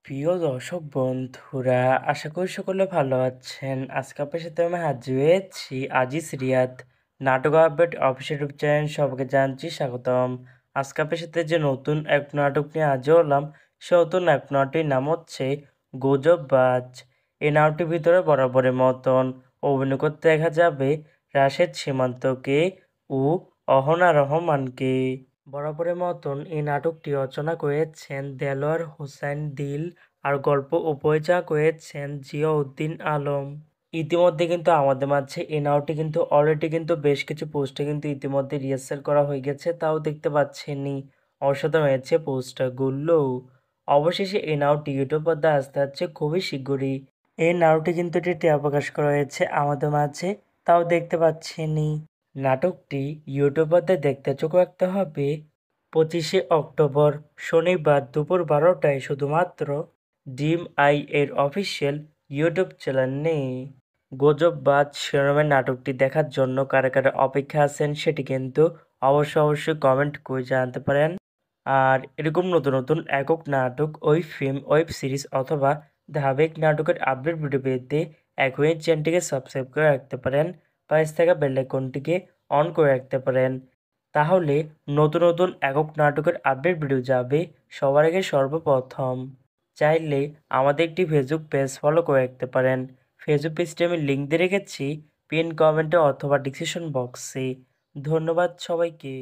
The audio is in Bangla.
প্রিয় দর্শক বন্ধুরা, আশা করি সকলে ভালো আছেন। আজকে আপনার সাথে আমি হাজির হয়েছি আজিজ রিয়াদ নাটক আপডেট অফিসিয়াল ইউটিউব চ্যানেল। সবাইকে জানছি স্বাগতম। আজকে আপনার সাথে যে নতুন এক নাটক নিয়ে হাজির হলাম, সে নতুন এক নাটকটির নাম হচ্ছে গুজববাজ। এই নাটকটির ভিতরে বরাবরের মতন অভিনয় করতে দেখা যাবে রাশেদ সীমান্তকে ও অহনা রহমানকে। বরাবরের মতন এই নাটকটি রচনা করেছেন দেলোয়ার হোসাইন দিল আর গল্প ও পরিচালনা করেছেন জিয়াউদ্দিন আলম। ইতিমধ্যে কিন্তু আমাদের মাঝে এই নাটকটি কিন্তু অলরেডি কিন্তু বেশ কিছু পোস্টে কিন্তু ইতিমধ্যে রিহার্সাল করা হয়ে গেছে, তাও দেখতে পাচ্ছেনই। অসাধারণ হয়েছে পোস্টারগুলো। অবশেষে এই নাটকটি ইউটিউব পর্দায় আসতে যাচ্ছে খুবই শীঘ্রই। এই নাটকটি কিন্তু একটি টিয়া প্রকাশ করা হয়েছে আমাদের মাঝে, তাও দেখতে পাচ্ছেনই। নাটকটি ইউটিউব পর্দায় দেখতে চোখ রাখতে হবে 25শে অক্টোবর শনিবার দুপুর 12টায় শুধুমাত্র ডিম আই এর অফিসিয়াল ইউটিউব চ্যানেলে। গুজববাজ শিরোনামের নাটকটি দেখার জন্য কারা কারা অপেক্ষা আছেন সেটি কিন্তু অবশ্যই কমেন্ট করে জানাতে পারেন। আর এরকম নতুন নতুন একক নাটক, ফিল্ম, ওয়েব সিরিজ অথবা ধারাবাহিক নাটকের আপডেট ভিডিও পেতে এখনই চ্যানেলটিকে সাবস্ক্রাইব করে রাখতে পারেন, পাশে থাকা বেল আইকনটিকে অন করে রাখতে পারেন। তাহলে নতুন নতুন একক নাটকের আপডেট ভিডিও যাবে সবার আগে সর্বপ্রথম। চাইলে আমাদের একটি ফেসবুক পেজ ফলো করে রাখতে পারেন। ফেসবুক পেজটি আমি লিঙ্ক দিয়ে রেখেছি পিন কমেন্টে অথবা ডিসক্রিপশন বক্সে। ধন্যবাদ সবাইকে।